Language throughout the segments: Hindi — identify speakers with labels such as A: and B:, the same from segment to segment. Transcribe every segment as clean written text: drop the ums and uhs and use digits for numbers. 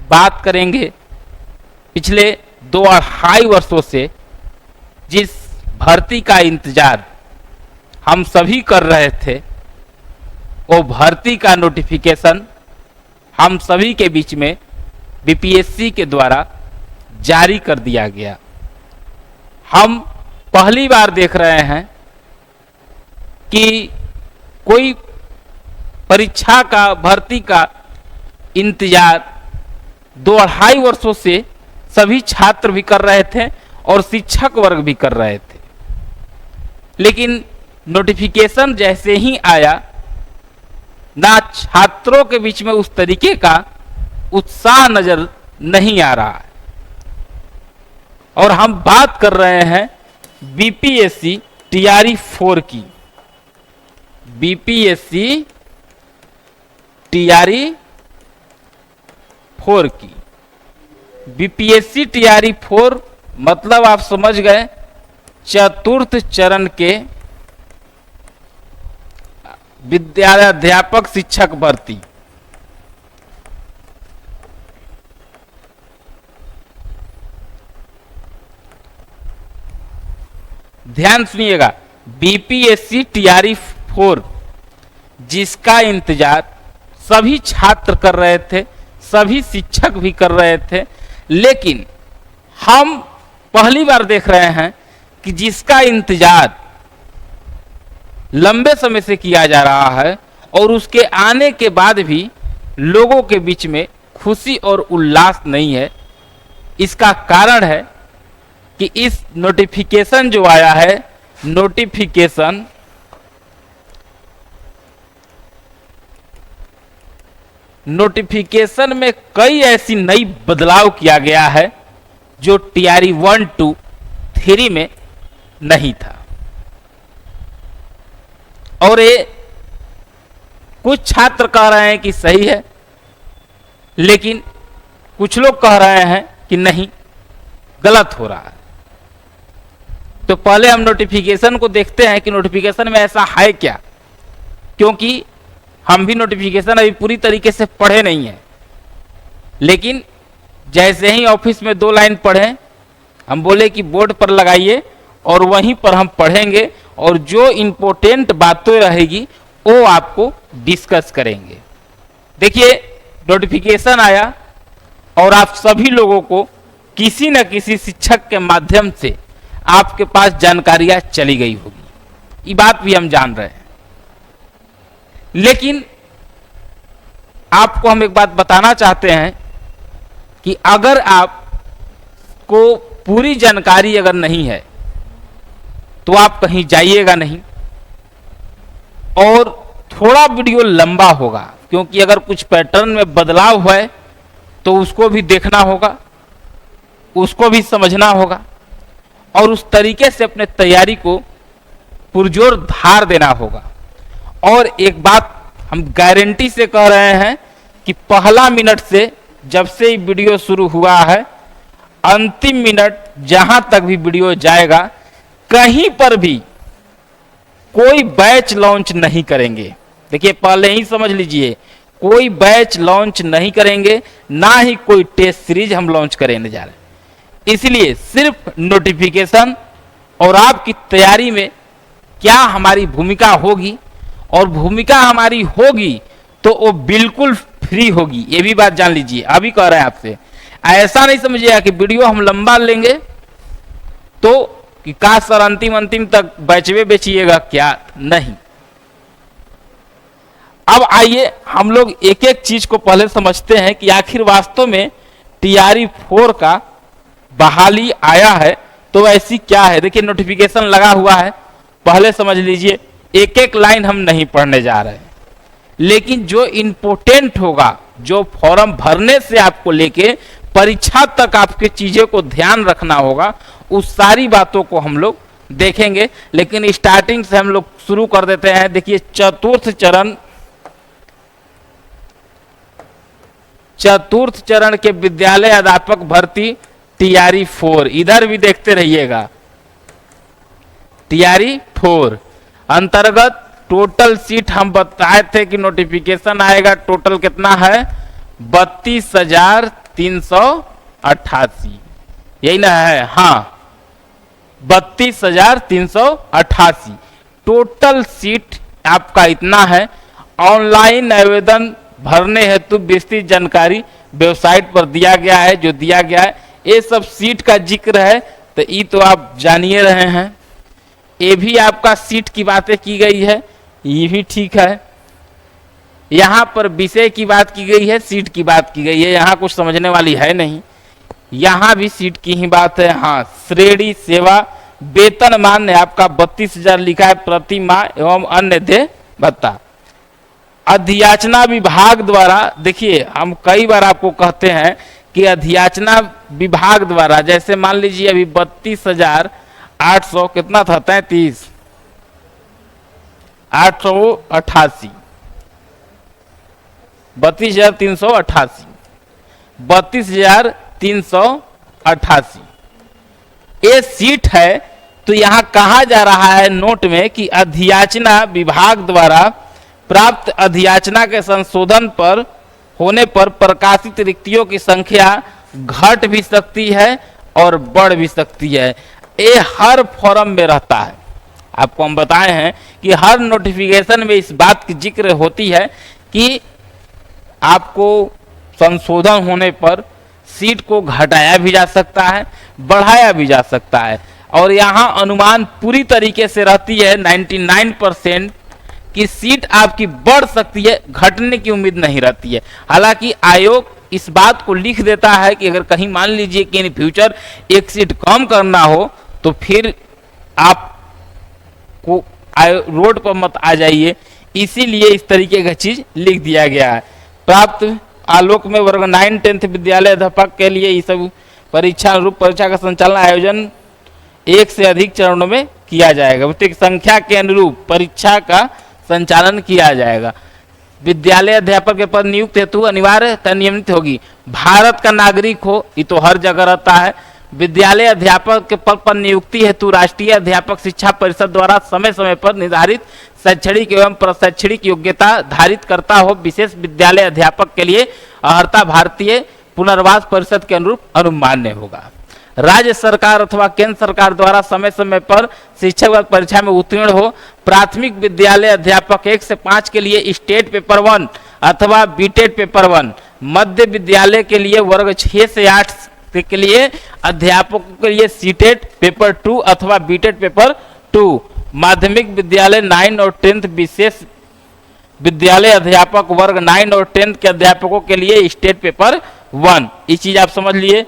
A: बात करेंगे पिछले 2-2.5 वर्षों से जिस भर्ती का इंतजार हम सभी कर रहे थे, वो भर्ती का नोटिफिकेशन हम सभी के बीच में बीपीएससी के द्वारा जारी कर दिया गया। हम पहली बार देख रहे हैं कि कोई परीक्षा का भर्ती का इंतजार 2-2.5 वर्षों से सभी छात्र भी कर रहे थे और शिक्षक वर्ग भी कर रहे थे, लेकिन नोटिफिकेशन जैसे ही आया ना छात्रों के बीच में उस तरीके का उत्साह नजर नहीं आ रहा है। और हम बात कर रहे हैं बीपीएससी टीआरई 4 की। बीपीएससी टीआरई 4 की। बीपीएससी टीआरई 4 मतलब आप समझ गए चतुर्थ चरण के विद्याध्यापक शिक्षक भर्ती। ध्यान सुनिएगा, बीपीएससी टीआरई 4 जिसका इंतजार सभी छात्र कर रहे थे, सभी शिक्षक भी कर रहे थे, लेकिन हम पहली बार देख रहे हैं कि जिसका इंतजार लंबे समय से किया जा रहा है और उसके आने के बाद भी लोगों के बीच में खुशी और उल्लास नहीं है। इसका कारण है कि इस नोटिफिकेशन जो आया है, नोटिफिकेशन में कई ऐसी नई बदलाव किया गया है जो टीआरई 1, 2, 3 में नहीं था। और ये कुछ छात्र कह रहे हैं कि सही है, लेकिन कुछ लोग कह रहे हैं कि नहीं, गलत हो रहा है। तो पहले हम नोटिफिकेशन को देखते हैं कि नोटिफिकेशन में ऐसा है क्या, क्योंकि हम भी नोटिफिकेशन अभी पूरी तरीके से पढ़े नहीं है, लेकिन जैसे ही ऑफिस में 2 लाइन पढ़े, हम बोले कि बोर्ड पर लगाइए और वहीं पर हम पढ़ेंगे और जो इंपॉर्टेंट बातें रहेगी वो आपको डिस्कस करेंगे। देखिए, नोटिफिकेशन आया और आप सभी लोगों को किसी न किसी शिक्षक के माध्यम से आपके पास जानकारियां चली गई होगी, ये बात भी हम जान रहे हैं। लेकिन आपको हम एक बात बताना चाहते हैं कि अगर आपको पूरी जानकारी अगर नहीं है तो आप कहीं जाइएगा नहीं, और थोड़ा वीडियो लंबा होगा, क्योंकि अगर कुछ पैटर्न में बदलाव हुआ है तो उसको भी देखना होगा, उसको भी समझना होगा और उस तरीके से अपने तैयारी को पुरजोर धार देना होगा। और एक बात हम गारंटी से कह रहे हैं कि पहला मिनट से जब से ये वीडियो शुरू हुआ है, अंतिम मिनट जहां तक भी वीडियो जाएगा, कहीं पर भी कोई बैच लॉन्च नहीं करेंगे। देखिए, पहले ही समझ लीजिए, कोई बैच लॉन्च नहीं करेंगे, ना ही कोई टेस्ट सीरीज हम लॉन्च करने जा रहे हैं। इसलिए सिर्फ नोटिफिकेशन और आपकी तैयारी में क्या हमारी भूमिका होगी, और भूमिका हमारी होगी तो वो बिल्कुल फ्री होगी, ये भी बात जान लीजिए। अभी कह रहे हैं आपसे, ऐसा नहीं समझिएगा कि वीडियो हम लंबा लेंगे तो कि का सर अंतिम तक बैचवे बेचिएगा क्या, नहीं। अब आइए हम लोग एक एक चीज को पहले समझते हैं कि आखिर वास्तव में टीआरई 4 का बहाली आया है तो ऐसी क्या है। देखिए, नोटिफिकेशन लगा हुआ है, पहले समझ लीजिए। एक एक लाइन हम नहीं पढ़ने जा रहे हैं, लेकिन जो इंपोर्टेंट होगा, जो फॉर्म भरने से आपको लेके परीक्षा तक आपके चीजों को ध्यान रखना होगा, उस सारी बातों को हम लोग देखेंगे। लेकिन स्टार्टिंग से हम लोग शुरू कर देते हैं। देखिए, चतुर्थ चरण के विद्यालय अध्यापक भर्ती टीआरई 4, इधर भी देखते रहिएगा। टीआरई 4 अंतर्गत टोटल सीट हम बताए थे कि नोटिफिकेशन आएगा, टोटल कितना है, 32,388, यही ना है? हाँ, 32,388 टोटल सीट आपका इतना है। ऑनलाइन आवेदन भरने हेतु विस्तृत जानकारी वेबसाइट पर दिया गया है, जो दिया गया है। ये सब सीट का जिक्र है, तो ये तो आप जानिए रहे हैं। ये भी आपका सीट की बातें की गई है, ये भी ठीक है। यहाँ पर विषय की बात की गई है, सीट की बात की गई है, यहाँ कुछ समझने वाली है नहीं। यहाँ भी सीट की ही बात है। हाँ, श्रेणी सेवा वेतनमान है आपका 32,000 लिखा है प्रति माह एवं अन्य देय भत्ता। अधियाचना विभाग द्वारा, देखिए हम कई बार आपको कहते हैं कि अधियाचना विभाग द्वारा, जैसे मान लीजिए अभी 32,800 कितना था, 33,888, 32,388, 32,388 ये सीट है। तो यहां कहा जा रहा है नोट में कि अधियाचना विभाग द्वारा प्राप्त अधियाचना के संशोधन पर होने पर प्रकाशित रिक्तियों की संख्या घट भी सकती है और बढ़ भी सकती है। ये हर फॉर्म में रहता है। आपको हम बताए हैं कि हर नोटिफिकेशन में इस बात की जिक्र होती है कि आपको संशोधन होने पर सीट को घटाया भी जा सकता है, बढ़ाया भी जा सकता है। और यहाँ अनुमान पूरी तरीके से रहती है 99% कि सीट आपकी बढ़ सकती है, घटने की उम्मीद नहीं रहती है। हालांकि आयोग इस बात को लिख देता है कि अगर कहीं मान लीजिए कि इन फ्यूचर एक सीट कम करना हो तो फिर आप को रोड पर मत आ जाइए, इसीलिए इस तरीके का चीज लिख दिया गया है। प्राप्त आलोक में वर्ग 9 10th विद्यालय अध्यापक के लिए ये सब परीक्षा अनुरूप परीक्षा का संचालन आयोजन एक से अधिक चरणों में किया जाएगा। संख्या के अनुरूप परीक्षा का संचालन किया जाएगा। विद्यालय अध्यापक के पद नियुक्त हेतु अनिवार्य नियमित होगी। भारत का नागरिक हो, ये तो हर जगह रहता है। विद्यालय अध्यापक के पद पर नियुक्ति हेतु राष्ट्रीय अध्यापक शिक्षा परिषद द्वारा समय समय पर निर्धारित शैक्षणिक एवं प्रशैक्षणिक योग्यता धारित करता हो। विशेष विद्यालय अध्यापक के लिए अर्हता भारतीय पुनर्वास परिषद के अनुरूप अनुमान्य होगा। राज्य सरकार अथवा केंद्र सरकार द्वारा समय समय पर शिक्षक परीक्षा में उत्तीर्ण हो। प्राथमिक विद्यालय अध्यापक 1 से 5 के लिए स्टेट पेपर 1 अथवा बीटेड पेपर 1, मध्य विद्यालय के लिए वर्ग 6 से 8 के लिए अध्यापकों के लिए सीटेट पेपर 2 अथवा बीटेड पेपर 2, माध्यमिक विद्यालय 9 और 10th विशेष विद्यालय अध्यापक वर्ग 9 और 10th के अध्यापकों के लिए स्टेट पेपर 1। ये चीज आप समझ लिए।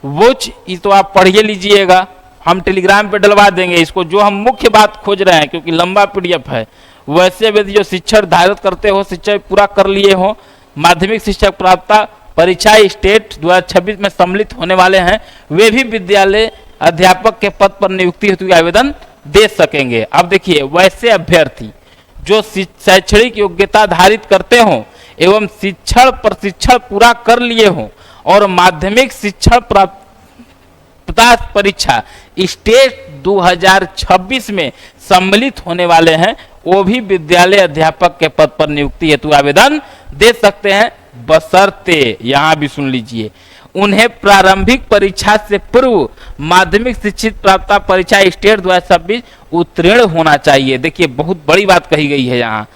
A: वो तो आप पढ़िए लीजिएगा, हम टेलीग्राम पे डलवा देंगे इसको, जो हम मुख्य बात खोज रहे हैं, क्योंकि लंबा पीडीएफ है। वैसे भी जो शिक्षक धारित करते हो, शिक्षक पूरा कर लिए हो, माध्यमिक शिक्षक प्राप्ता परीक्षा स्टेट 2026 में सम्मिलित होने वाले हैं, वे भी विद्यालय अध्यापक के पद पर नियुक्ति हेतु आवेदन दे सकेंगे। अब देखिए, वैसे अभ्यर्थी जो शैक्षणिक योग्यता धारित करते हो एवं शिक्षण प्रशिक्षण पूरा कर लिए हो और माध्यमिक शिक्षण प्राप्तता परीक्षा स्टेट 2026 में सम्मिलित होने वाले हैं, वो भी विद्यालय अध्यापक के पद पर नियुक्ति हेतु आवेदन दे सकते हैं, बशर्ते, यहां भी सुन लीजिए, उन्हें प्रारंभिक परीक्षा से पूर्व माध्यमिक शिक्षित प्राप्तता परीक्षा स्टेट 2026 उत्तीर्ण होना चाहिए। देखिए, बहुत बड़ी बात कही गई है यहाँ।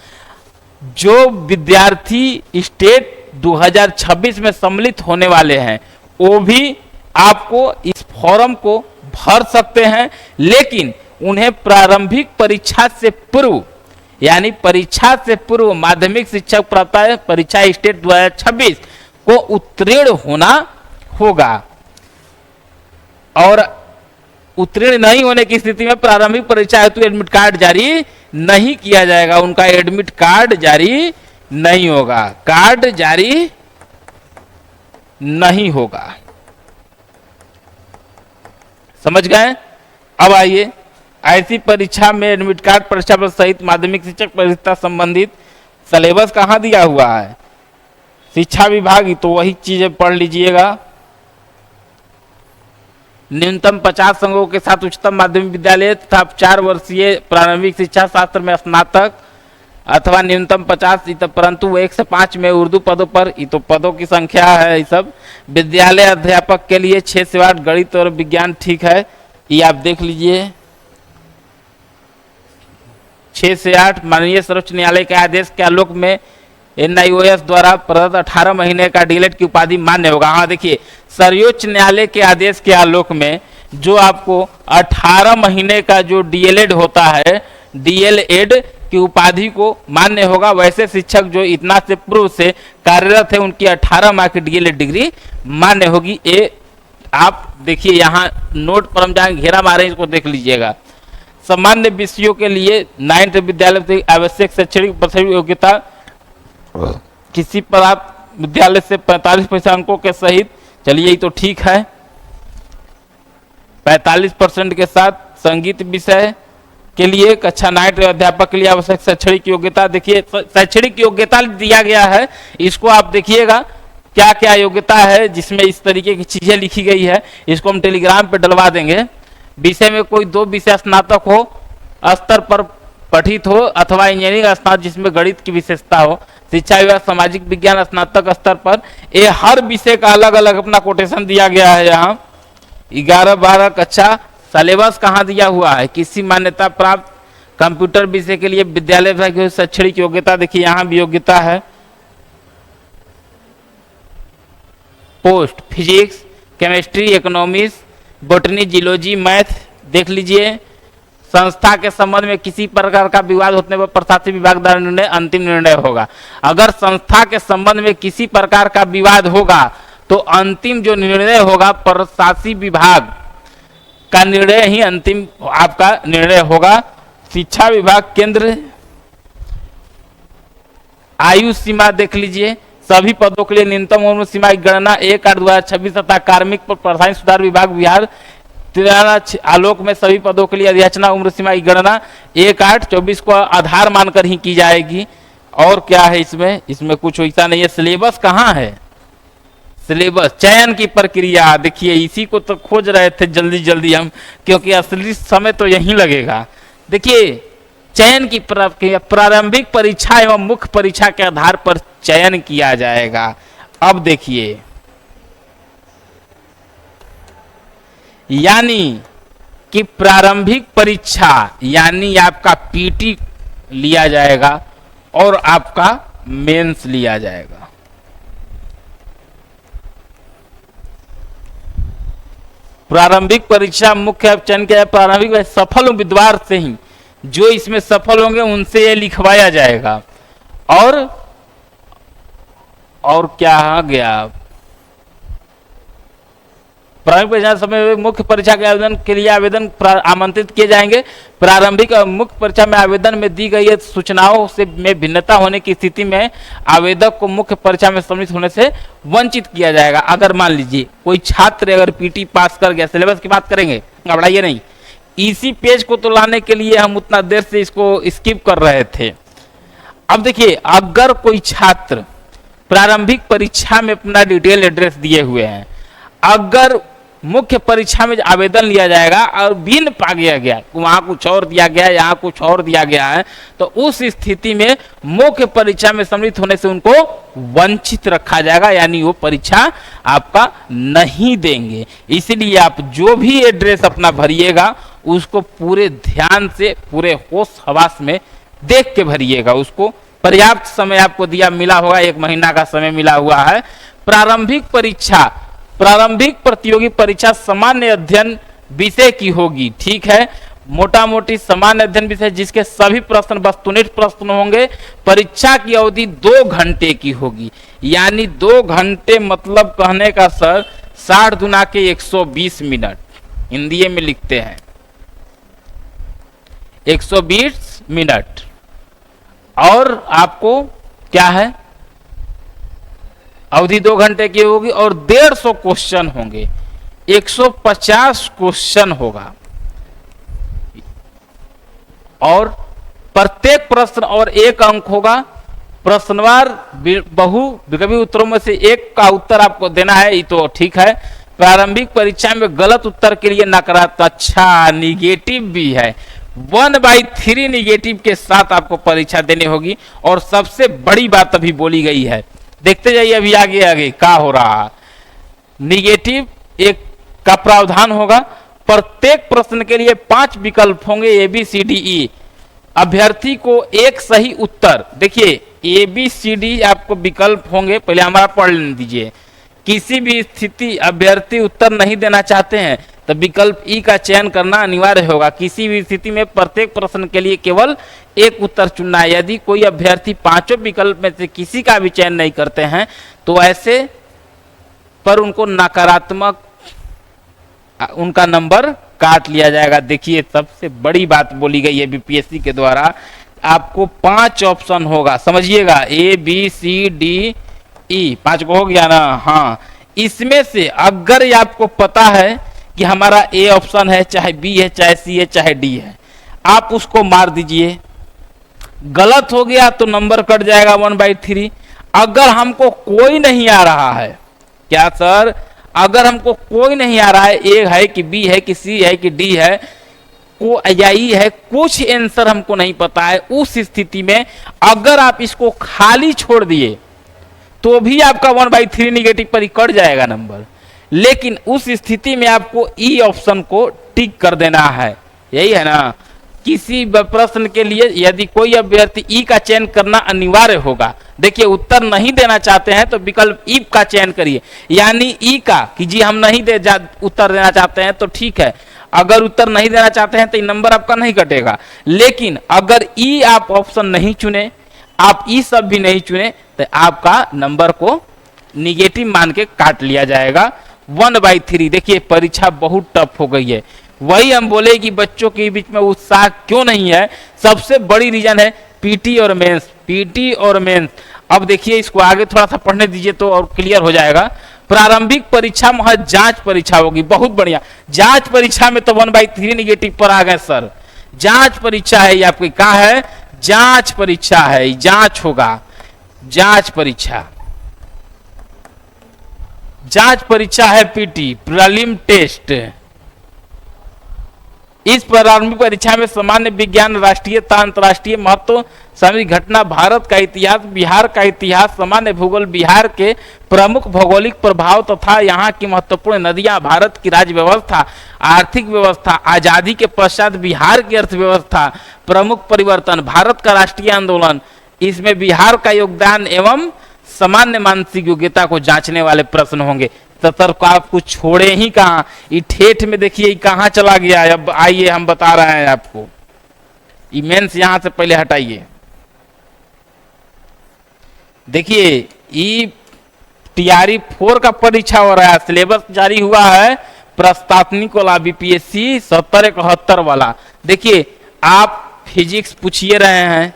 A: जो विद्यार्थी स्टेट 2026 में सम्मिलित होने वाले हैं, वो भी आपको इस फॉर्म को भर सकते हैं, लेकिन उन्हें प्रारंभिक परीक्षा से पूर्व, यानी परीक्षा से पूर्व माध्यमिक शिक्षक प्राप्तता परीक्षा स्टेट 2026 को उत्तीर्ण होना होगा। और उत्तीर्ण नहीं होने की स्थिति में प्रारंभिक परीक्षा हेतु एडमिट कार्ड जारी नहीं किया जाएगा, उनका एडमिट कार्ड जारी नहीं होगा, कार्ड जारी नहीं होगा। समझ गए? अब आइए, ऐसी परीक्षा में एडमिट कार्ड परीक्षा पत्र सहित माध्यमिक शिक्षक परीक्षा संबंधित सिलेबस कहाँ दिया हुआ है? शिक्षा विभाग, तो वही चीजें पढ़ लीजिएगा। न्यूनतम 50 अंकों के साथ उच्चतम माध्यमिक विद्यालय तथा 4 वर्षीय प्रारंभिक शिक्षा शास्त्र में स्नातक अथवा न्यूनतम 50, परंतु 1 से 5 में उर्दू पदों पर, ये तो पदों की संख्या है। ये सब विद्यालय अध्यापक के लिए 6 से 8 गणित और विज्ञान, ठीक है, ये आप देख लीजिए। 6 से 8 माननीय सर्वोच्च न्यायालय के आदेश के आलोक में NIOS द्वारा प्रदत्त 18 महीने का डीएलएड की उपाधि मान्य होगा। हाँ देखिए, सर्वोच्च न्यायालय के आदेश के आलोक में जो आपको 18 महीने का जो डीएलएड होता है, डीएलएड की उपाधि को मान्य होगा। वैसे शिक्षक जो इतना से पूर्व से कार्यरत है उनकी 18 माह की डीएलएड डिग्री मान्य होगी। ये आप देखिए, यहाँ नोट पर हम जहाँ घेरा मारे इसको देख लीजिएगा। सामान्य विषयों के लिए 9th विद्यालय से आवश्यक शैक्षणिक प्रतिशत योग्यता, किसी पर आप विद्यालय से 45% अंकों के सहित, चलिए ये तो ठीक है, 45% के साथ संगीत विषय के लिए कक्षा 9 अध्यापक के लिए आवश्यक शैक्षणिक योग्यता, देखिए शैक्षणिक योग्यता दिया गया है, इसको आप देखिएगा क्या क्या योग्यता है जिसमें इस तरीके की चीजें लिखी गई है। इसको हम टेलीग्राम पे डलवा देंगे। विषय में कोई 2 विषय स्नातक हो स्तर पर पठित हो अथवा इंजीनियरिंग स्नातक जिसमें गणित की विशेषता हो, शिक्षा विभाग सामाजिक विज्ञान स्नातक स्तर पर, ये हर विषय का अलग अलग अपना कोटेशन दिया गया है। यहाँ 11-12 कक्षा सिलेबस कहाँ दिया हुआ है, किसी मान्यता प्राप्त कंप्यूटर विषय के लिए विद्यालय की शैक्षणिक योग्यता, देखिए यहाँ भी योग्यता है। Post physics, chemistry, economics, botany, geology, math देख लीजिए। संस्था के संबंध में किसी प्रकार का विवाद होने पर प्रशासनिक विभाग द्वारा निर्णय अंतिम निर्णय होगा। अगर संस्था के संबंध में किसी प्रकार का विवाद होगा तो अंतिम जो निर्णय होगा प्रशासनिक विभाग का निर्णय ही अंतिम आपका निर्णय होगा। शिक्षा विभाग केंद्र, आयु सीमा देख लीजिए, सभी पदों के लिए न्यूनतम उम्र सीमा की गणना 1/8/2026 तथा कार्मिक पर प्रधान सुधार विभाग बिहार आलोक में सभी पदों के लिए अधियाचना उम्र सीमा की गणना 1/8/24 को आधार मानकर ही की जाएगी। और क्या है इसमें, इसमें कुछ ऐसा नहीं है। सिलेबस कहाँ है, सिलेबस चयन की प्रक्रिया देखिए, इसी को तो खोज रहे थे जल्दी जल्दी हम, क्योंकि असली समय तो यहीं लगेगा। देखिए चयन की प्रक्रिया, प्रारंभिक परीक्षा एवं मुख्य परीक्षा के आधार पर चयन किया जाएगा। अब देखिए, यानी कि प्रारंभिक परीक्षा यानी आपका पीटी लिया जाएगा और आपका मेंस लिया जाएगा। प्रारंभिक परीक्षा मुख्य चयन किया, प्रारंभिक सफल उम्मीदवार से ही, जो इसमें सफल होंगे उनसे ये लिखवाया जाएगा। और क्या आ गया, प्रारंभिक परीक्षा समय मुख्य परीक्षा के आवेदन के लिए आवेदन आमंत्रित किए जाएंगे। प्रारंभिक और मुख्य परीक्षा में आवेदन में दी गई सूचनाओं से में भिन्नता होने की स्थिति में आवेदक को मुख्य परीक्षा में सम्मिलित होने से वंचित किया जाएगा। अगर मान लीजिए कोई छात्र अगर पीटी पास कर गया, सिलेबस की बात करेंगे, घबराइए नहीं, इसी पेज को तो लाने के लिए हम उतना देर से इसको स्किप कर रहे थे। अब देखिए, अगर कोई छात्र प्रारंभिक परीक्षा में अपना डिटेल एड्रेस दिए हुए हैं, अगर मुख्य परीक्षा में आवेदन लिया जाएगा और भिन्न पा गया, वहां कुछ और दिया गया, यहाँ कुछ और दिया गया है, तो उस स्थिति में मुख्य परीक्षा में सम्मिलित होने से उनको वंचित रखा जाएगा, यानी वो परीक्षा आपका नहीं देंगे। इसलिए आप जो भी एड्रेस अपना भरिएगा उसको पूरे ध्यान से, पूरे होश हवास में देख के भरिएगा। उसको पर्याप्त समय आपको दिया मिला होगा, 1 महीना का समय मिला हुआ है। प्रारंभिक परीक्षा, प्रारंभिक प्रतियोगी परीक्षा सामान्य अध्ययन विषय की होगी, ठीक है, मोटा मोटी सामान्य अध्ययन विषय जिसके सभी प्रश्न वस्तुनिष्ठ प्रश्न होंगे। परीक्षा की अवधि 2 घंटे की होगी, यानी 2 घंटे मतलब कहने का सर 60 गुना के 120 मिनट, हिंदी में लिखते हैं 120 मिनट। और आपको क्या है, अवधि 2 घंटे की होगी और 150 क्वेश्चन होंगे, 150 क्वेश्चन होगा और प्रत्येक प्रश्न और 1 अंक होगा। प्रश्नवार बहुविकल्पी उत्तरों में से 1 का उत्तर आपको देना है, ये तो ठीक है। प्रारंभिक परीक्षा में गलत उत्तर के लिए नकारात्मक, अच्छा निगेटिव भी है, 1/3 निगेटिव के साथ आपको परीक्षा देनी होगी। और सबसे बड़ी बात अभी बोली गई है, देखते जाइए अभी आगे आगे क्या हो रहा है। निगेटिव एक का प्रावधान होगा, प्रत्येक प्रश्न के लिए 5 विकल्प होंगे ABCDE। अभ्यर्थी को एक सही उत्तर, देखिए ABCD आपको विकल्प होंगे, पहले हमारा पढ़ लेने दीजिए। किसी भी स्थिति अभ्यर्थी उत्तर नहीं देना चाहते हैं तो विकल्प ई का चयन करना अनिवार्य होगा। किसी भी स्थिति में प्रत्येक प्रश्न के लिए केवल एक उत्तर चुनना है। यदि कोई अभ्यर्थी पांचों विकल्प में से किसी का भी चयन नहीं करते हैं तो ऐसे पर उनको नकारात्मक उनका नंबर काट लिया जाएगा। देखिए सबसे बड़ी बात बोली गई है बीपीएससी के द्वारा, आपको 5 ऑप्शन होगा, समझिएगा ABCDE 5 को हो गया ना। हाँ, इसमें से अगर ये आपको पता है कि हमारा A ऑप्शन है, चाहे B है, चाहे C है, चाहे D है, आप उसको मार दीजिए। गलत हो गया तो नंबर कट जाएगा 1/3। अगर हमको कोई नहीं आ रहा है, क्या सर, अगर हमको कोई नहीं आ रहा है, A है कि B है कि C है कि D है को या E है, कुछ आंसर हमको नहीं पता है, उस स्थिति में अगर आप इसको खाली छोड़ दिए तो भी आपका 1/3 निगेटिव पर ही कट जाएगा नंबर। लेकिन उस स्थिति में आपको ई ऑप्शन को टिक कर देना है, यही है ना। किसी प्रश्न के लिए यदि कोई अभ्यर्थी ई का चयन करना अनिवार्य होगा, देखिए उत्तर नहीं देना चाहते हैं तो विकल्प ई का चयन करिए, यानी ई का कि जी हम नहीं उत्तर देना चाहते हैं तो ठीक है। अगर उत्तर नहीं देना चाहते हैं तो नंबर आपका नहीं कटेगा। लेकिन अगर ई आप ऑप्शन नहीं चुने, आप ई सब भी नहीं चुने, तो आपका नंबर को निगेटिव मान के काट लिया जाएगा 1/3। देखिए परीक्षा बहुत टफ हो गई है, वही हम बोले कि बच्चों के बीच में उत्साह क्यों नहीं है, सबसे बड़ी रीजन है पीटी और मेंस, पीटी और मेंस। अब देखिए इसको आगे थोड़ा सा पढ़ने दीजिए तो और क्लियर हो जाएगा। प्रारंभिक परीक्षा महज जांच परीक्षा होगी, बहुत बढ़िया। जांच परीक्षा में तो 1/3 निगेटिव पर आ गए सर। जांच परीक्षा है ये आपकी, कहा है जांच परीक्षा है, जांच होगा, जांच परीक्षा, जांच परीक्षा है पीटी, प्रीलिम टेस्ट। इस प्रारंभिक परीक्षा में सामान्य विज्ञान, राष्ट्रीय तथा अंतर्राष्ट्रीय महत्व, सामाजिक घटना, भारत का इतिहास, बिहार का इतिहास, सामान्य भूगोल, बिहार के प्रमुख भौगोलिक प्रभाव तथा यहाँ की महत्वपूर्ण नदियां, भारत की राज्य व्यवस्था, आर्थिक व्यवस्था, आजादी के पश्चात बिहार की अर्थव्यवस्था, प्रमुख परिवर्तन, भारत का राष्ट्रीय आंदोलन, इसमें बिहार का योगदान एवं सामान्य मानसिक योग्यता को जांचने वाले प्रश्न होंगे। सतर को आप कुछ छोड़े ही कहाँ, ये ठेठ में देखिए कहाँ चला गया है। अब आइए हम बता रहे हैं आपको, मेंस यहां से पहले हटाइए। देखिए ई TRE 4 का परीक्षा हो रहा है, सिलेबस जारी हुआ है प्रस्तावनिक वाला बीपीएससी 70-71 वाला। देखिए आप फिजिक्स पूछिए रहे हैं,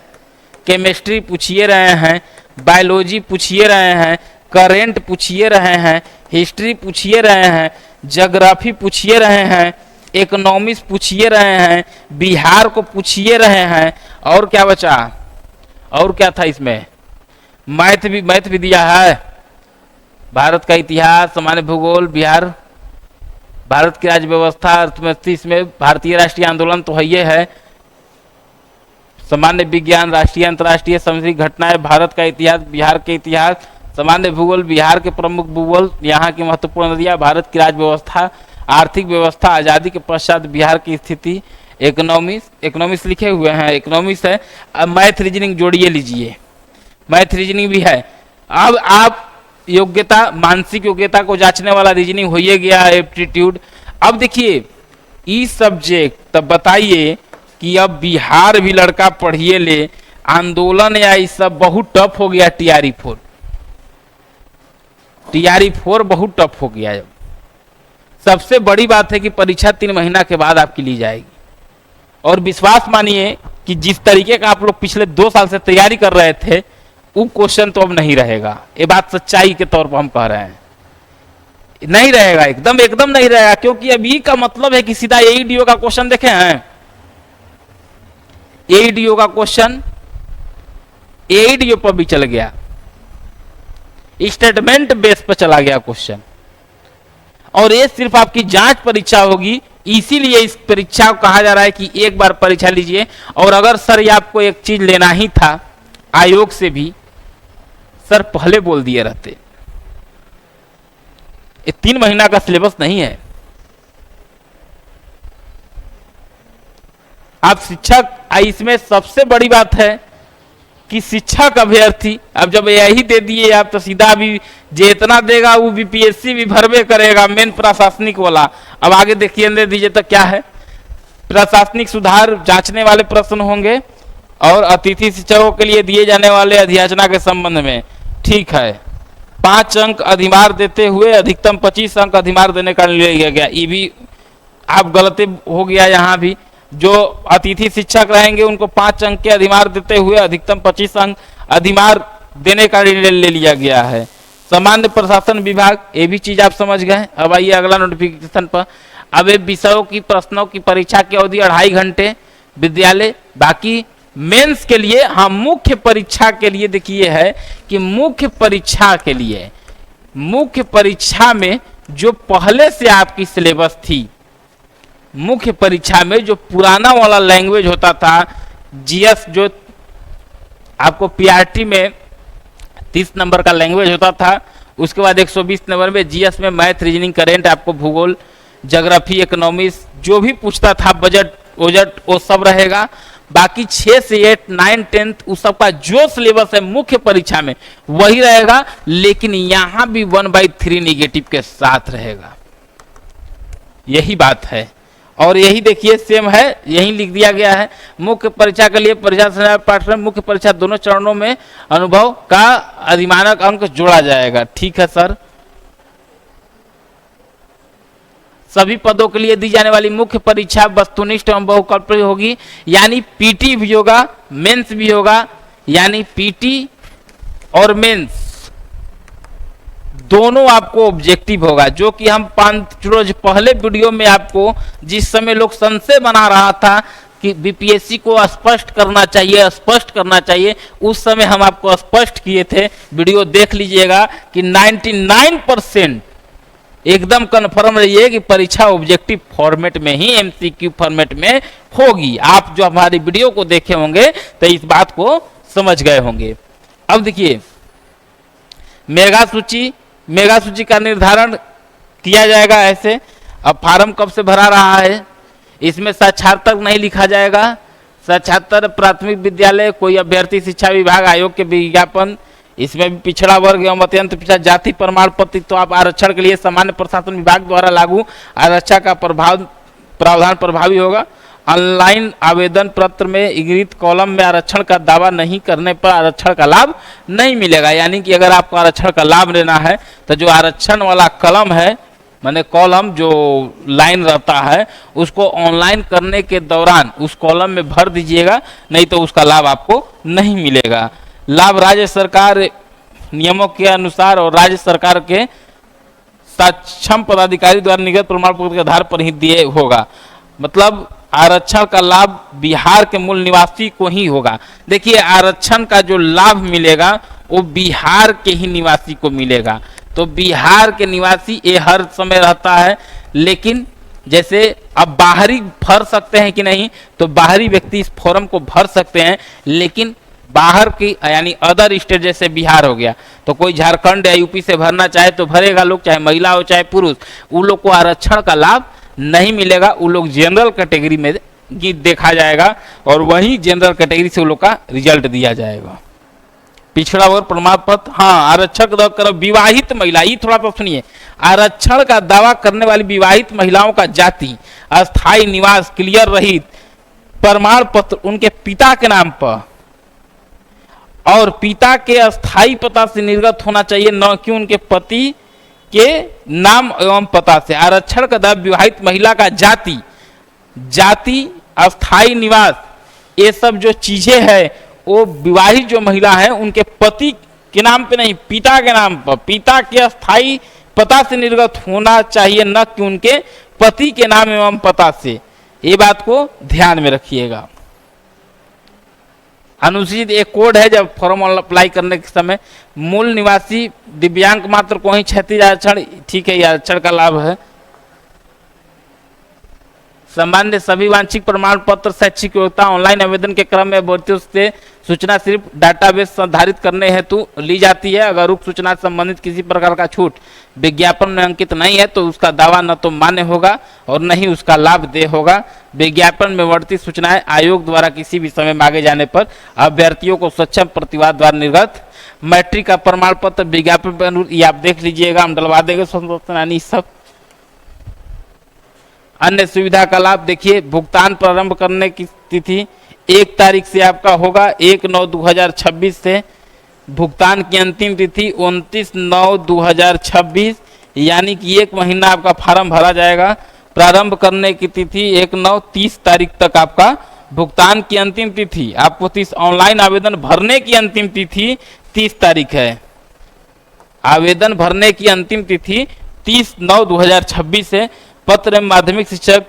A: केमिस्ट्री पूछिए रहे हैं, बायोलॉजी पूछिए रहे हैं, करेंट पूछिए रहे हैं, हिस्ट्री पूछिए रहे हैं, ज्योग्राफी पूछिए रहे हैं, इकोनॉमिक्स पूछिए रहे हैं, बिहार को पूछिए रहे हैं, और क्या बचा, और क्या था इसमें, मैथ भी दिया है, भारत का इतिहास, सामान्य भूगोल, बिहार, भारत की राज्य व्यवस्था, अर्थव्यवस्था, इसमें भारतीय राष्ट्रीय आंदोलन तो है, ये है, सामान्य विज्ञान, राष्ट्रीय अंतर्राष्ट्रीय सामाजिक घटनाएं, भारत का इतिहास, बिहार के इतिहास, सामान्य भूगोल, बिहार के प्रमुख भूगोल, यहाँ की महत्वपूर्ण नदियाँ, भारत की राज्य व्यवस्था, आर्थिक व्यवस्था, आजादी के पश्चात बिहार की स्थिति, इकोनॉमिक्स लिखे हुए हैं, इकोनॉमिक्स है। अब मैथ रीजनिंग जोड़िए लीजिए, मैथ रीजनिंग भी है। अब आप योग्यता, मानसिक योग्यता को जांचने वाला रीजनिंग हो ही गया है, एप्टीट्यूड। अब देखिए ई सब्जेक्ट, तब बताइए कि अब बिहार भी लड़का पढ़िए ले, आंदोलन या ये सब बहुत टफ हो गया। TRE 4 बहुत टफ हो गया। सबसे बड़ी बात है कि परीक्षा 3 महीना के बाद आपकी ली जाएगी, और विश्वास मानिए कि जिस तरीके का आप लोग पिछले 2 साल से तैयारी कर रहे थे वो क्वेश्चन तो अब नहीं रहेगा। ये बात सच्चाई के तौर पर हम कह रहे हैं, नहीं रहेगा, एकदम नहीं रहेगा। क्योंकि अभी का मतलब है कि सीधा AEDO का क्वेश्चन देखे हैं, AEDO का क्वेश्चन AEDO पर भी चल गया, स्टेटमेंट बेस पर चला गया क्वेश्चन। और ये सिर्फ आपकी जांच परीक्षा होगी, इसीलिए इस परीक्षा को कहा जा रहा है कि एक बार परीक्षा लीजिए। और अगर सर ये आपको एक चीज लेना ही था आयोग से भी, सर पहले बोल दिए रहते। ये 3 महीना का सिलेबस नहीं है। आप शिक्षक, इसमें सबसे बड़ी बात है कि शिक्षक अभ्यर्थी अब जब यही दे दिए आप तो सीधा भी जितना देगा वो बीपीएससी भी भरवे करेगा, मेन प्रशासनिक वाला। अब आगे देखिए दे दीजिए तो क्या है, प्रशासनिक सुधार जांचने वाले प्रश्न होंगे और अतिथि शिक्षकों के लिए दिए जाने वाले अधियाचना के संबंध में। ठीक है, 5 अंक अधिमार देते हुए अधिकतम 25 अंक अधिमार देने का निर्णय लिया गया। ये भी आप गलती हो गया, यहाँ भी जो अतिथि शिक्षक रहेंगे उनको 5 अंक के अधिमार देते हुए अधिकतम 25 अंक अधिमार देने का निर्णय ले लिया गया है। सामान्य प्रशासन विभाग, ये भी चीज आप समझ गए। अब आइए अगला नोटिफिकेशन पर। अब ये विषयों की प्रश्नों की परीक्षा की अवधि 2.5 घंटे विद्यालय। बाकी मेंस के लिए, हाँ मुख्य परीक्षा के लिए देखिए है कि मुख्य परीक्षा में जो पहले से आपकी सिलेबस थी, मुख्य परीक्षा में जो पुराना वाला लैंग्वेज होता था, जीएस जो आपको पीआरटी में 30 नंबर का लैंग्वेज होता था, उसके बाद 120 नंबर में जीएस में मैथ, रीजनिंग, करेंट, आपको भूगोल, ज्योग्राफी, इकोनॉमिक्स जो भी पूछता था, बजट ओजट वो सब रहेगा। बाकी 6 से 8, 9, 10 उस सब का जो सिलेबस है मुख्य परीक्षा में वही रहेगा, लेकिन यहां भी 1/3 निगेटिव के साथ रहेगा। यही बात है और यही देखिए सेम है, यही लिख दिया गया है। मुख्य परीक्षा के लिए परीक्षा पाठ्यक्रम, मुख्य परीक्षा दोनों चरणों में अनुभव का अधिमानक अंक जोड़ा जाएगा। ठीक है सर। सभी पदों के लिए दी जाने वाली मुख्य परीक्षा वस्तुनिष्ठ एवं बहुकल्पीय होगी, यानी पीटी भी होगा, मेंस भी होगा, यानी पीटी और मेंस दोनों आपको ऑब्जेक्टिव होगा। जो कि हम 5 रोज पहले वीडियो में आपको, जिस समय लोग संशय बना रहा था कि बीपीएससी को स्पष्ट करना चाहिए, उस समय हम आपको स्पष्ट किए थे। वीडियो देख लीजिएगा कि 99% एकदम कन्फर्म रहिए कि परीक्षा ऑब्जेक्टिव फॉर्मेट में ही, एमसीक्यू फॉर्मेट में होगी। आप जो हमारी वीडियो को देखे होंगे तो इस बात को समझ गए होंगे। अब देखिए मेगा सूची का निर्धारण किया जाएगा ऐसे। अब फार्म कब से भरा रहा है, इसमें साक्षात्कार नहीं लिखा जाएगा। साक्षात्कार प्राथमिक विद्यालय, कोई अभ्यर्थी शिक्षा विभाग आयोग के विज्ञापन, इसमें भी पिछड़ा वर्ग एवं अत्यंत पिछड़ा जाति प्रमाण पत्र। तो आप आरक्षण के लिए सामान्य प्रशासन विभाग द्वारा लागू आरक्षण का प्रावधान प्रभावी होगा। ऑनलाइन आवेदन पत्र में इंगित कॉलम में आरक्षण का दावा नहीं करने पर आरक्षण का लाभ नहीं मिलेगा। यानी कि अगर आपको आरक्षण का लाभ लेना है तो जो आरक्षण वाला कलम है, माने कॉलम जो लाइन रहता है, उसको ऑनलाइन करने के दौरान उस कॉलम में भर दीजिएगा, नहीं तो उसका लाभ आपको नहीं मिलेगा। लाभ राज्य सरकार नियमों के अनुसार और राज्य सरकार के सक्षम पदाधिकारी द्वारा निर्गत प्रमाण पत्र के आधार पर ही दिए होगा। मतलब आरक्षण का लाभ बिहार के मूल निवासी को ही होगा। देखिए आरक्षण का जो लाभ मिलेगा वो बिहार के ही निवासी को मिलेगा। तो बिहार के निवासी ये हर समय रहता है, लेकिन जैसे अब बाहरी भर सकते हैं कि नहीं, तो बाहरी व्यक्ति इस फॉर्म को भर सकते हैं, लेकिन बाहर की यानी अदर स्टेट जैसे बिहार हो गया, तो कोई झारखंड या यूपी से भरना चाहे तो भरेगा लोग, चाहे महिला हो चाहे पुरुष। उन लोग को आरक्षण का लाभ नहीं मिलेगा, वो लोग जनरल कैटेगरी में देखा जाएगा और वही जनरल कैटेगरी से उन लोग का रिजल्ट दिया जाएगा। पिछड़ा वर्ग प्रमाण पत्र, हाँ आरक्षण कर विवाहित महिला, ये थोड़ा तो सुनिए, आरक्षण का दावा करने वाली विवाहित महिलाओं का जाति, अस्थायी निवास, क्लियर रहित प्रमाण पत्र उनके पिता के नाम पर और पिता के अस्थायी पता से निर्गत होना चाहिए, न कि उनके पति के नाम एवं पता से। आरक्षण का दावा विवाहित महिला का जाति, अस्थायी निवास, ये सब जो चीजें हैं वो विवाहित जो महिला है उनके पति के नाम पे नहीं, पिता के नाम पर, पिता के अस्थायी पता से निर्गत होना चाहिए, न कि उनके पति के नाम एवं पता से। ये बात को ध्यान में रखिएगा। अनुसूचित एक कोड है, जब फॉर्म अप्लाई करने के समय मूल निवासी दिव्यांग मात्र को ही 36 आरक्षण, ठीक है, ये आरक्षण का लाभ है। सामान्य सभी वांछित प्रमाण पत्र शैक्षिक योग्यता ऑनलाइन आवेदन के क्रम में अभ्यर्थियों से सूचना सिर्फ डाटाबेस संधारित करने हेतु ली जाती है। अगर उक्त सूचना से संबंधित किसी प्रकार का छूट विज्ञापन में अंकित नहीं है तो उसका दावा न तो मान्य होगा और न ही उसका लाभ देय होगा। विज्ञापन में वर्णित सूचनाएं आयोग द्वारा किसी भी समय मांगे जाने पर अभ्यर्थियों को सक्षम प्रतिवाद द्वारा निर्गत। मैट्रिक का प्रमाण पत्र विज्ञापन पर अनुरूप, ये आप देख लीजिएगा, हम डलवा देंगे सब। अन्य सुविधा का लाभ देखिए, भुगतान प्रारंभ करने की तिथि 1 तारीख से आपका होगा 1/9/2026 से। भुगतान की अंतिम तिथि 29/9/2026, यानी कि 1 महीना आपका फॉर्म भरा जाएगा। प्रारंभ करने की तिथि 1/9/30 तारीख तक आपका भुगतान की अंतिम तिथि आपको 30। ऑनलाइन आवेदन भरने की अंतिम तिथि 30 तारीख है। आवेदन भरने की अंतिम तिथि 30/9/2026 है। पत्र एवं माध्यमिक शिक्षक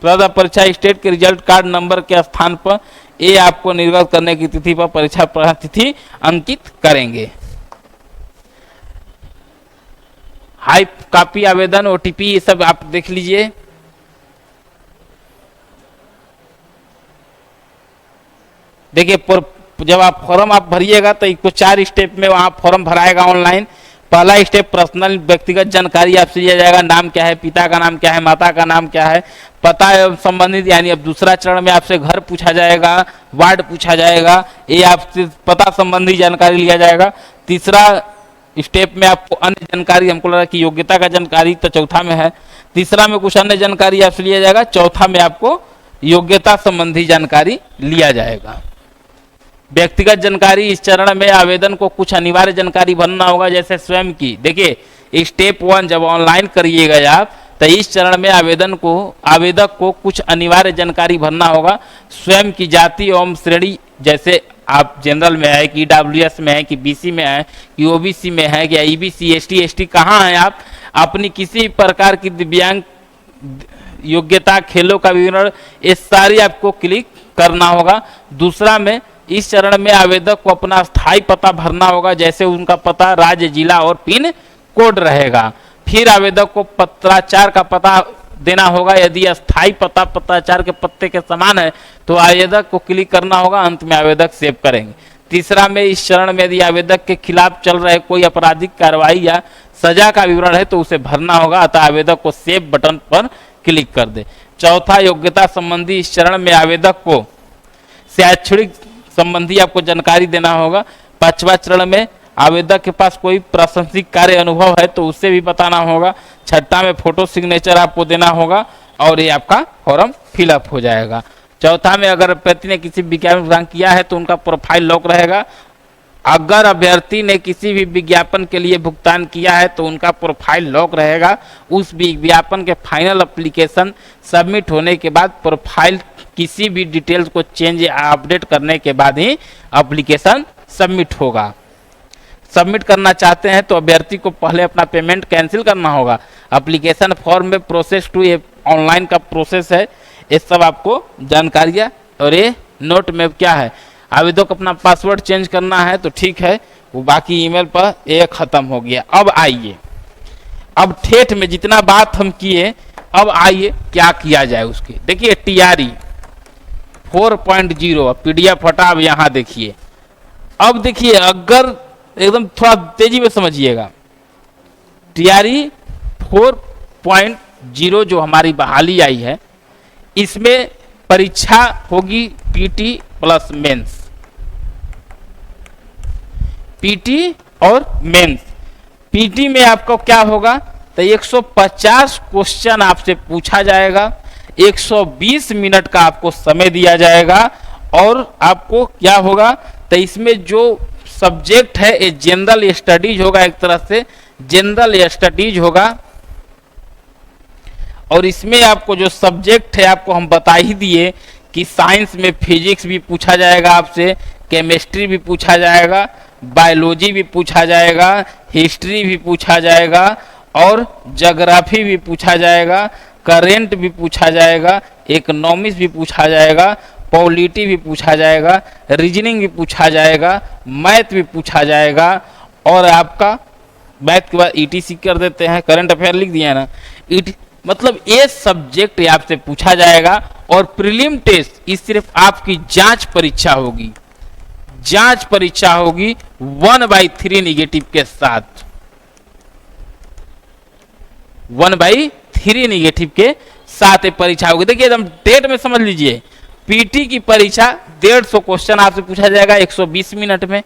A: प्रदा परीक्षा स्टेट के रिजल्ट कार्ड नंबर के स्थान पर ये आपको निर्गत करने की तिथि पर परीक्षा तिथि अंकित करेंगे। हाई कॉपी आवेदन ओटीपी ये सब आप देख लीजिए। देखिए जब आप फॉर्म आप भरिएगा तो एक तो 4 स्टेप में वहाँ फॉर्म भराएगा ऑनलाइन। पहला स्टेप पर्सनल व्यक्तिगत जानकारी आपसे लिया जाएगा, नाम क्या है, पिता का नाम क्या है, माता का नाम क्या है, पता एवं संबंधित, यानी अब दूसरा चरण में आपसे घर पूछा जाएगा, वार्ड पूछा जाएगा, ये आपसे पता संबंधी जानकारी लिया जाएगा। तीसरा स्टेप में आपको अन्य जानकारी, हमको लगा कि योग्यता का जानकारी तो चौथा में है, तीसरा में कुछ अन्य जानकारी आपसे लिया जाएगा, चौथा में आपको योग्यता संबंधी जानकारी लिया जाएगा। व्यक्तिगत जानकारी, इस चरण में आवेदन को कुछ अनिवार्य जानकारी भरना होगा, जैसे स्वयं की। देखिए स्टेप 1 जब ऑनलाइन करिएगा आप तो इस चरण में आवेदक को कुछ अनिवार्य जानकारी भरना होगा। स्वयं की जाति एवं श्रेणी, जैसे आप जनरल में है कि ईडब्ल्यूएस में है कि बीसी में है कि ओबीसी में है कि ईबीसी, एसटी, एसटी कहाँ है आप, अपनी किसी प्रकार की दिव्यांग योग्यता, खेलों का विवरण, ये सारी आपको क्लिक करना होगा। दूसरा में इस चरण में आवेदक को अपना स्थायी पता भरना होगा, जैसे उनका पता, राज्य, जिला और पिन कोड रहेगा। फिर आवेदक को पत्राचार का पता देना होगा। यदि अस्थायी पता पत्राचार के पत्ते के समान है तो आवेदक को क्लिक करना होगा। अंत में आवेदक सेव करेंगे। तीसरा में इस चरण में यदि आवेदक के खिलाफ चल रहे कोई आपराधिक कार्रवाई या सजा का विवरण है तो उसे भरना होगा, अतः आवेदक को सेव बटन पर क्लिक कर दे। चौथा, योग्यता संबंधी, इस चरण में आवेदक को शैक्षणिक संबंधी आपको जानकारी देना होगा। 5वां चरण में आवेदक के पास कोई प्रासंगिक कार्य अनुभव है तो उससे भी बताना होगा। 6ठा में फोटो सिग्नेचर आपको देना होगा और ये आपका फॉर्म फिलअप हो जाएगा। चौथा में अगर अभ्यर्थी ने किसी विज्ञापन भुगतान किया है तो उनका प्रोफाइल लॉक रहेगा। अगर अभ्यर्थी ने किसी भी विज्ञापन के लिए भुगतान किया है तो उनका प्रोफाइल लॉक रहेगा। उस विज्ञापन के फाइनल एप्लीकेशन सबमिट होने के बाद प्रोफाइल किसी भी डिटेल्स को चेंज या अपडेट करने के बाद ही एप्लीकेशन सबमिट होगा। सबमिट करना चाहते हैं तो अभ्यर्थी को पहले अपना पेमेंट कैंसिल करना होगा। एप्लीकेशन फॉर्म में प्रोसेस टू, ये ऑनलाइन का प्रोसेस है, ये सब आपको जानकारियाँ। और ये नोट में क्या है, आवेदक को अपना पासवर्ड चेंज करना है तो ठीक है, वो बाकी ईमेल पर ये खत्म हो गया। अब आइए, अब ठेठ में जितना बात हम किए, अब आइए क्या किया जाए उसके। देखिए टीआरई 4.0 पीडीएफ हटा, अब यहाँ देखिए। अब देखिए, अगर एकदम थोड़ा तेजी में समझिएगा, टीआरई 4.0 जो हमारी बहाली आई है, इसमें परीक्षा होगी पीटी प्लस मेंस, पीटी और मेंस। पीटी में आपको क्या होगा तो 150 क्वेश्चन आपसे पूछा जाएगा, 120 मिनट का आपको समय दिया जाएगा। और आपको क्या होगा तो इसमें जो सब्जेक्ट है ये जनरल स्टडीज होगा, एक तरह से जनरल स्टडीज होगा। और इसमें आपको जो सब्जेक्ट है आपको हम बता ही दिए कि साइंस में फिजिक्स भी पूछा जाएगा आपसे, केमिस्ट्री भी पूछा जाएगा, बायोलॉजी भी पूछा जाएगा, हिस्ट्री भी पूछा जाएगा और ज्योग्राफी भी पूछा जाएगा, करेंट भी पूछा जाएगा, इकोनॉमिक्स भी पूछा जाएगा, पॉलिटी भी पूछा जाएगा, रीजनिंग भी पूछा जाएगा, मैथ भी पूछा जाएगा। और आपका मैथ के बाद ईटीसी कर देते हैं, करंट अफेयर लिख दिया ना, मतलब ये सब्जेक्ट आपसे पूछा जाएगा। और प्रीलिम टेस्ट इस सिर्फ आपकी जांच परीक्षा होगी, जांच परीक्षा होगी 1/3 निगेटिव के साथ, 1/3 निगेटिव के साथ ये परीक्षा होगी। देखिए एकदम डेट में समझ लीजिए, पीटी की परीक्षा 150 क्वेश्चन आपसे पूछा जाएगा 120 मिनट में।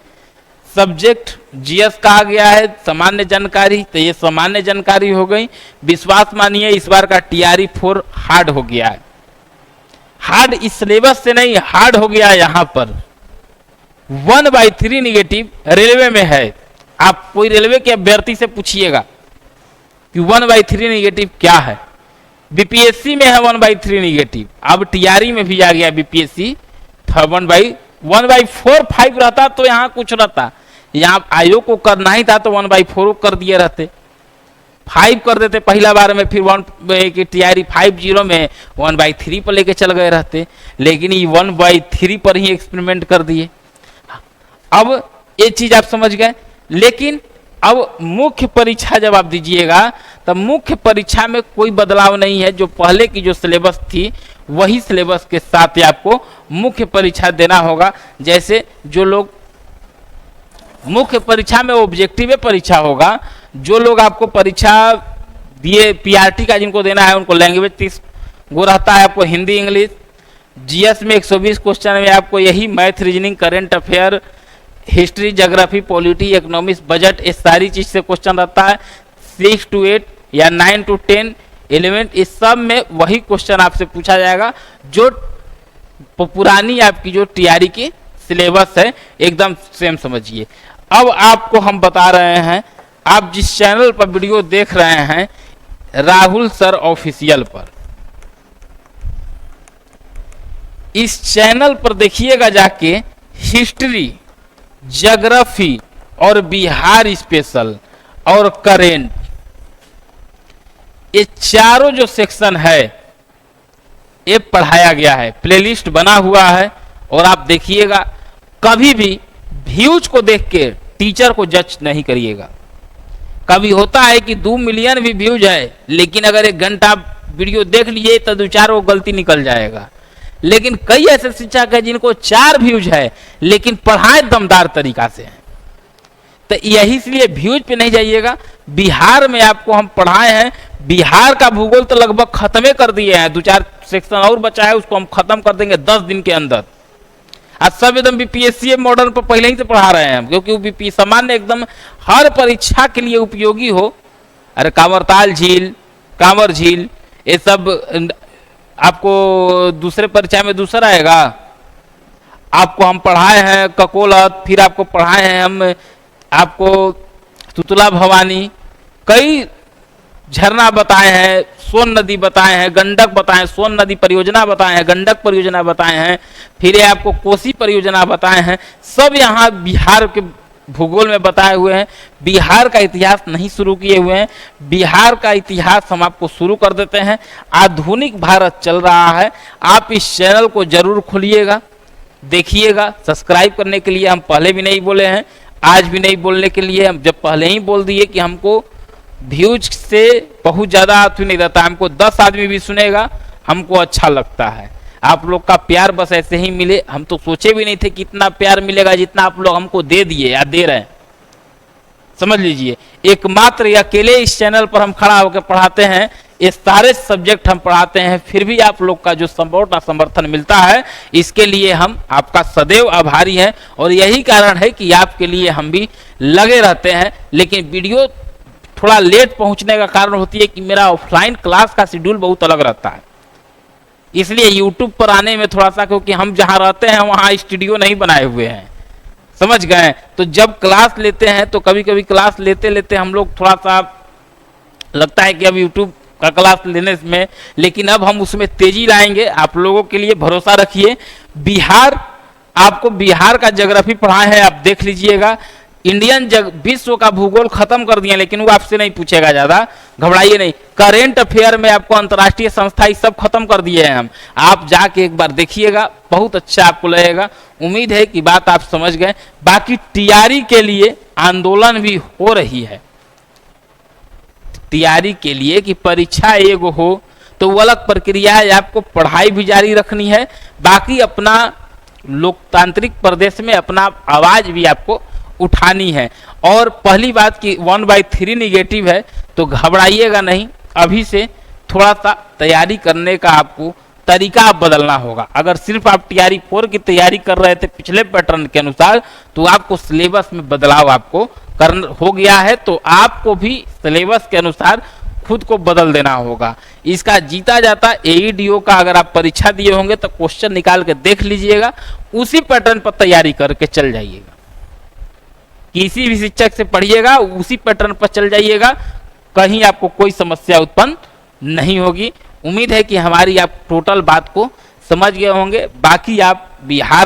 A: सब्जेक्ट जीएस कहा गया है, सामान्य जानकारी, तो ये सामान्य जानकारी हो गई। विश्वास मानिए इस बार का टीआरई 4 हार्ड हो गया है, हार्ड इस सिलेबस से नहीं, हार्ड हो गया है। यहां पर 1/3 निगेटिव रेलवे में है। आप कोई रेलवे के अभ्यर्थी से पूछिएगा कि 1/3 निगेटिव क्या है। बीपीएससी में है 1/3 निगेटिव, अब टीआरई में भी आ गया बीपीएससी 1/4 5 रहता तो यहाँ कुछ रहता, यहाँ आयोग को करना ही था तो 1/4 कर दिए रहते, 5 कर देते पहला बार में, फिर 1 टीआरई 50 में 1/3 पर लेके चल गए रहते, लेकिन ये 1/3 पर ही एक्सपेरिमेंट कर दिए। अब ये चीज आप समझ गए। लेकिन अब मुख्य परीक्षा जब आप दीजिएगा तब मुख्य परीक्षा में कोई बदलाव नहीं है, जो पहले की जो सिलेबस थी वही सिलेबस के साथ ही आपको मुख्य परीक्षा देना होगा। जैसे जो लोग मुख्य परीक्षा में ऑब्जेक्टिव परीक्षा होगा, जो लोग आपको परीक्षा दिए पीआरटी का जिनको देना है उनको लैंग्वेज 30 वो रहता है, आपको हिंदी इंग्लिश। जीएस में 120 क्वेश्चन में आपको यही math reasoning current affair history geography polity economics budget इस सारी चीज से क्वेश्चन रहता है। 6 to 8 या 9 to 10 11 इस सब में वही क्वेश्चन आपसे पूछा जाएगा जो पुरानी आपकी जो टीआरई की सिलेबस है, एकदम सेम समझिए। अब आपको हम बता रहे हैं, आप जिस चैनल पर वीडियो देख रहे हैं राहुल सर ऑफिशियल पर, इस चैनल पर देखिएगा जाके हिस्ट्री ज्योग्राफी और बिहार स्पेशल और करेंट, ये चारों जो सेक्शन है ये पढ़ाया गया है, प्लेलिस्ट बना हुआ है। और आप देखिएगा कभी भी व्यूज को देख के टीचर को जज नहीं करिएगा। कभी होता है कि 2 मिलियन भी व्यूज है, लेकिन अगर 1 घंटा वीडियो देख लिए तो 2-4 वो गलती निकल जाएगा। लेकिन कई ऐसे शिक्षक है जिनको 4 व्यूज है लेकिन पढ़ाए दमदार तरीका से है, तो यही इसलिए व्यूज पे नहीं जाइएगा। बिहार में आपको हम पढ़ाए हैं, बिहार का भूगोल तो लगभग खत्म कर दिए हैं, 2-4 सेक्शन और बचा है उसको हम खत्म कर देंगे 10 दिन के अंदर। आज सब एकदम बीपीएससी मॉडल पर पहले ही से पढ़ा रहे हैं हम, क्योंकि वो बीपी सामान्य एकदम हर परीक्षा के लिए उपयोगी हो। अरे कांवरताल झील, कांवर झील, ये सब आपको दूसरे परीक्षा में दूसरा आएगा। आपको हम पढ़ाए हैं ककोलत, फिर आपको पढ़ाए हैं हम आपको तुतला भवानी, कई झरना बताए हैं, सोन नदी बताए हैं, गंडक बताए हैं, सोन नदी परियोजना बताए हैं, गंडक परियोजना बताए हैं, फिर ये आपको कोसी परियोजना बताए हैं। सब यहाँ बिहार के भूगोल में बताए हुए हैं। बिहार का इतिहास नहीं शुरू किए हुए हैं, बिहार का इतिहास हम आपको शुरू कर देते हैं। आधुनिक भारत चल रहा है, आप इस चैनल को जरूर खोलिएगा, देखिएगा। सब्सक्राइब करने के लिए हम पहले भी नहीं बोले हैं, आज भी नहीं बोलने के लिए, हम जब पहले ही बोल दिए कि हमको व्यूज से बहुत ज़्यादा अथी नहीं रहता, हमको 10 आदमी भी सुनेगा हमको अच्छा लगता है। आप लोग का प्यार बस ऐसे ही मिले, हम तो सोचे भी नहीं थे कि इतना प्यार मिलेगा जितना आप लोग हमको दे दिए या दे रहे हैं। समझ लीजिए, एकमात्र अकेले इस चैनल पर हम खड़ा होकर पढ़ाते हैं, ये सारे सब्जेक्ट हम पढ़ाते हैं, फिर भी आप लोग का जो सपोर्ट और समर्थन मिलता है इसके लिए हम आपका सदैव आभारी हैं। और यही कारण है कि आपके लिए हम भी लगे रहते हैं। लेकिन वीडियो थोड़ा लेट पहुंचने का कारण होती है कि मेरा ऑफलाइन क्लास का शेड्यूल बहुत अलग रहता है, इसलिए यूट्यूब पर आने में थोड़ा सा, क्योंकि हम जहां रहते हैं वहां स्टूडियो नहीं बनाए हुए हैं, समझ गए। तो जब क्लास लेते हैं तो कभी कभी क्लास लेते लेते हम लोग थोड़ा सा लगता है कि अब यूट्यूब का क्लास लेने में, लेकिन अब हम उसमें तेजी लाएंगे। आप लोगों के लिए भरोसा रखिए। बिहार, आपको बिहार का ज्योग्राफी पढ़ाए हैं, आप देख लीजिएगा। इंडियन विश्व का भूगोल खत्म कर दिया, लेकिन वो आपसे नहीं पूछेगा, ज्यादा घबराइए नहीं। करेंट अफेयर में आपको अंतर्राष्ट्रीय संस्था ये सब खत्म कर दिए हैं हम, आप जाके एक बार देखिएगा, बहुत अच्छा आपको लगेगा। उम्मीद है कि बात आप समझ गए। बाकी टीआरई के लिए आंदोलन भी हो रही है, तैयारी के लिए कि परीक्षा एगो हो तो वो अलग प्रक्रिया है, आपको पढ़ाई भी जारी रखनी है, बाकी अपना लोकतांत्रिक प्रदेश में अपना आवाज भी आपको उठानी है। और पहली बात कि 1/3 निगेटिव है तो घबराइएगा नहीं, अभी से थोड़ा सा तैयारी करने का आपको तरीका आप बदलना होगा। अगर सिर्फ आप टीआरई 4 की तैयारी कर रहे थे पिछले पैटर्न के अनुसार तो आपको सिलेबस में बदलाव आपको हो गया है, तो आपको भी सिलेबस के अनुसार खुद को बदल देना होगा। इसका जीता जाता एईडीओ का अगर आप परीक्षा दिए होंगे तो क्वेश्चन निकाल के देख लीजिएगा, उसी पैटर्न पर तैयारी करके चल जाइएगा। किसी भी शिक्षक से पढ़िएगा उसी पैटर्न पर चल जाइएगा, कहीं आपको कोई समस्या उत्पन्न नहीं होगी। उम्मीद है कि हमारी आप टोटल बात को समझ गए होंगे। बाकी आप बिहार